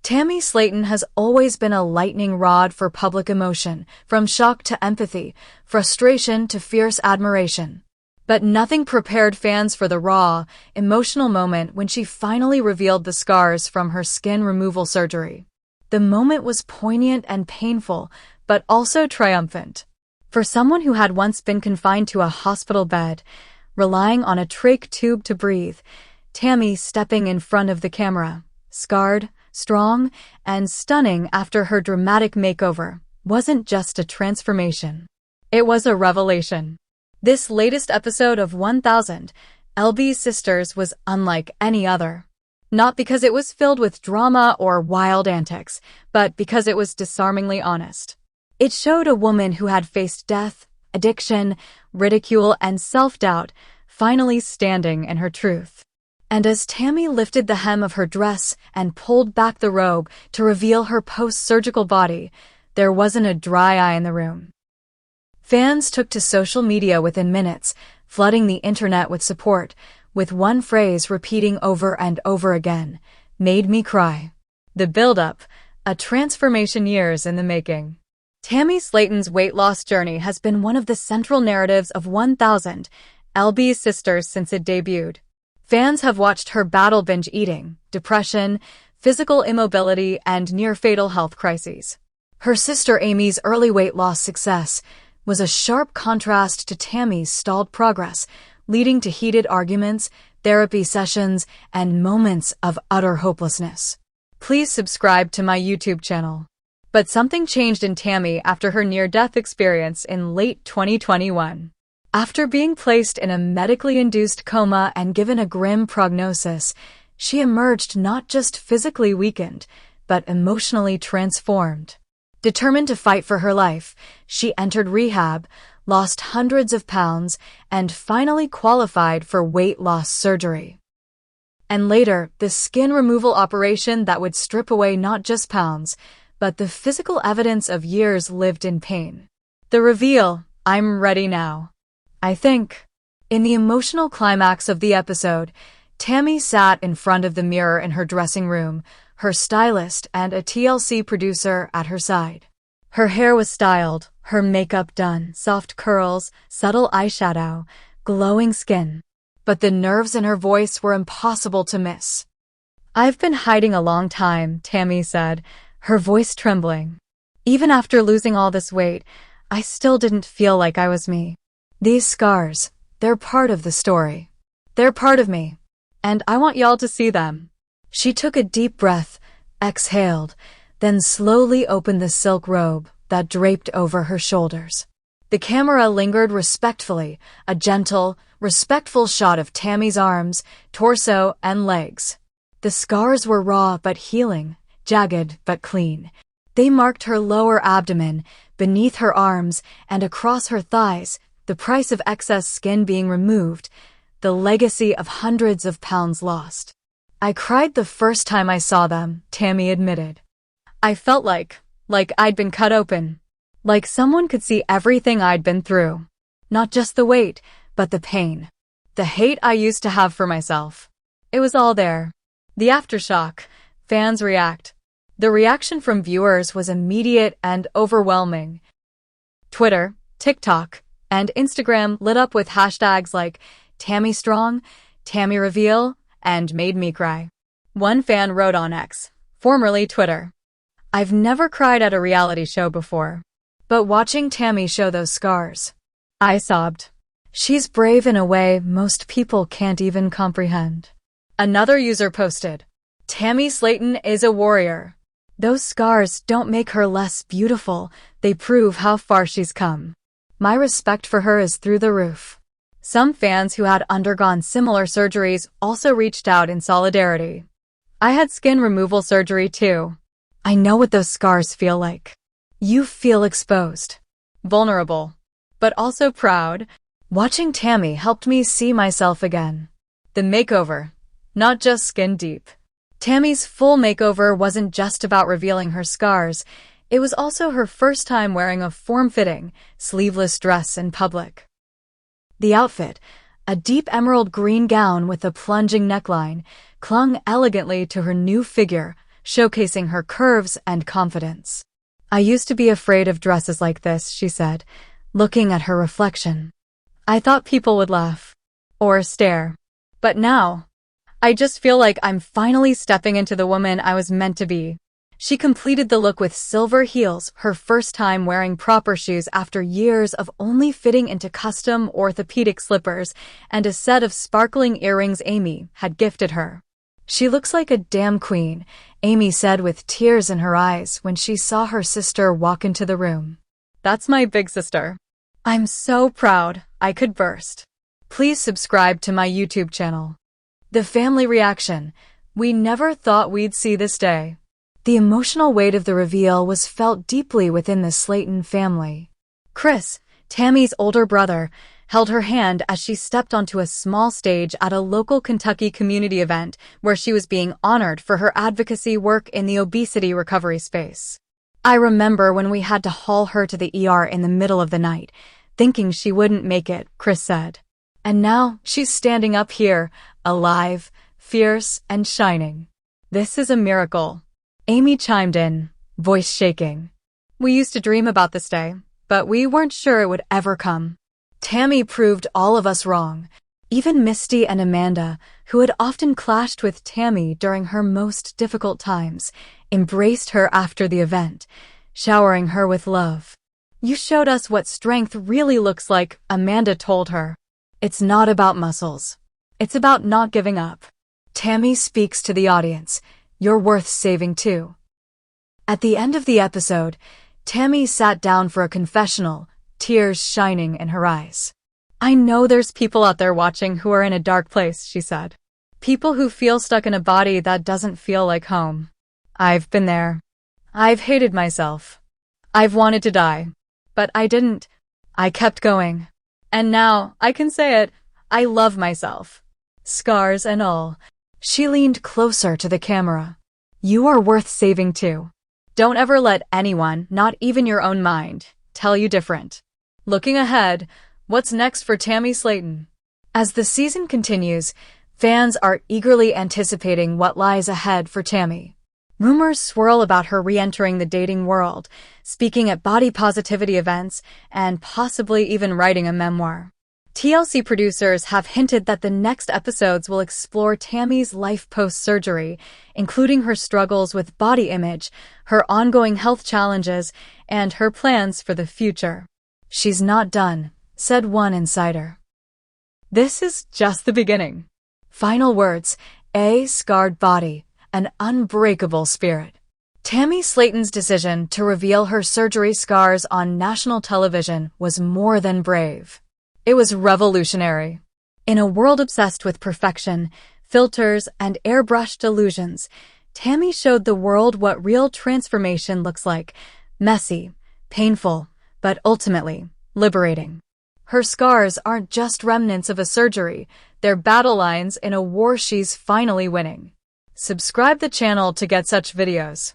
Tammy Slaton has always been a lightning rod for public emotion, from shock to empathy, frustration to fierce admiration. But nothing prepared fans for the raw, emotional moment when she finally revealed the scars from her skin removal surgery. The moment was poignant and painful, but also triumphant. For someone who had once been confined to a hospital bed, relying on a trach tube to breathe, Tammy stepping in front of the camera, scarred, strong, and stunning after her dramatic makeover, wasn't just a transformation. It was a revelation. This latest episode of 1000 LB Sisters was unlike any other. Not because it was filled with drama or wild antics, but because it was disarmingly honest. It showed a woman who had faced death, addiction, ridicule, and self-doubt, finally standing in her truth. And as Tammy lifted the hem of her dress and pulled back the robe to reveal her post-surgical body, there wasn't a dry eye in the room. Fans took to social media within minutes, flooding the internet with support, with one phrase repeating over and over again, "Made me cry." The build-up, a transformation years in the making. Tammy Slaton's weight loss journey has been one of the central narratives of 1000 LB Sisters since it debuted. Fans have watched her battle binge eating, depression, physical immobility, and near-fatal health crises. Her sister Amy's early weight loss success was a sharp contrast to Tammy's stalled progress, leading to heated arguments, therapy sessions, and moments of utter hopelessness. Please subscribe to my YouTube channel. But something changed in Tammy after her near-death experience in late 2021. After being placed in a medically induced coma and given a grim prognosis, she emerged not just physically weakened, but emotionally transformed. Determined to fight for her life, she entered rehab, lost hundreds of pounds, and finally qualified for weight loss surgery. And later, the skin removal operation that would strip away not just pounds, but the physical evidence of years lived in pain. The reveal, "I'm ready now." I think. In the emotional climax of the episode, Tammy sat in front of the mirror in her dressing room, her stylist and a TLC producer at her side. Her hair was styled, her makeup done, soft curls, subtle eyeshadow, glowing skin. But the nerves in her voice were impossible to miss. "I've been hiding a long time," Tammy said, her voice trembling. "Even after losing all this weight, I still didn't feel like I was me. These scars, they're part of the story. They're part of me. And I want y'all to see them." She took a deep breath, exhaled, then slowly opened the silk robe that draped over her shoulders. The camera lingered respectfully, a gentle, respectful shot of Tammy's arms, torso, and legs. The scars were raw but healing, jagged but clean. They marked her lower abdomen, beneath her arms, and across her thighs, the price of excess skin being removed, the legacy of hundreds of pounds lost. "I cried the first time I saw them," Tammy admitted. "I felt like I'd been cut open. Like someone could see everything I'd been through. Not just the weight, but the pain. The hate I used to have for myself. It was all there." The aftershock. Fans react. The reaction from viewers was immediate and overwhelming. Twitter, TikTok, and Instagram lit up with hashtags like Tammy Strong, Tammy Reveal, and Made Me Cry. One fan wrote on X, formerly Twitter, "I've never cried at a reality show before, but watching Tammy show those scars, I sobbed. She's brave in a way most people can't even comprehend." Another user posted, "Tammy Slaton is a warrior. Those scars don't make her less beautiful, they prove how far she's come. My respect for her is through the roof." Some fans who had undergone similar surgeries also reached out in solidarity. "I had skin removal surgery too. I know what those scars feel like. You feel exposed, vulnerable, but also proud. Watching Tammy helped me see myself again." The makeover, not just skin deep. Tammy's full makeover wasn't just about revealing her scars. It was also her first time wearing a form-fitting, sleeveless dress in public. The outfit, a deep emerald green gown with a plunging neckline, clung elegantly to her new figure, showcasing her curves and confidence. "I used to be afraid of dresses like this," she said, looking at her reflection. "I thought people would laugh. Or stare. But now, I just feel like I'm finally stepping into the woman I was meant to be." She completed the look with silver heels, her first time wearing proper shoes after years of only fitting into custom orthopedic slippers and a set of sparkling earrings Amy had gifted her. "She looks like a damn queen," Amy said with tears in her eyes when she saw her sister walk into the room. "That's my big sister. I'm so proud, I could burst. Please subscribe to my YouTube channel." The family reaction. "We never thought we'd see this day." The emotional weight of the reveal was felt deeply within the Slaton family. Chris, Tammy's older brother, held her hand as she stepped onto a small stage at a local Kentucky community event where she was being honored for her advocacy work in the obesity recovery space. "I remember when we had to haul her to the ER in the middle of the night, thinking she wouldn't make it," Chris said. "And now she's standing up here, alive, fierce, and shining. This is a miracle." Amy chimed in, voice shaking. "We used to dream about this day, but we weren't sure it would ever come." Tammy proved all of us wrong. Even Misty and Amanda, who had often clashed with Tammy during her most difficult times, embraced her after the event, showering her with love. "You showed us what strength really looks like," Amanda told her. "It's not about muscles. It's about not giving up." Tammy speaks to the audience. "You're worth saving too." At the end of the episode, Tammy sat down for a confessional, tears shining in her eyes. "I know there's people out there watching who are in a dark place," she said. "People who feel stuck in a body that doesn't feel like home. I've been there. I've hated myself. I've wanted to die. But I didn't. I kept going. And now, I can say it, I love myself. Scars and all." She leaned closer to the camera. "You are worth saving too. Don't ever let anyone, not even your own mind, tell you different." Looking ahead, what's next for Tammy Slaton? As the season continues, fans are eagerly anticipating what lies ahead for Tammy. Rumors swirl about her re-entering the dating world, speaking at body positivity events, and possibly even writing a memoir. TLC producers have hinted that the next episodes will explore Tammy's life post-surgery, including her struggles with body image, her ongoing health challenges, and her plans for the future. "She's not done," said one insider. "This is just the beginning." Final words: a scarred body, an unbreakable spirit. Tammy Slaton's decision to reveal her surgery scars on national television was more than brave. It was revolutionary. In a world obsessed with perfection, filters, and airbrushed illusions, Tammy showed the world what real transformation looks like: messy, painful, but ultimately liberating. Her scars aren't just remnants of a surgery, they're battle lines in a war she's finally winning. Subscribe the channel to get such videos.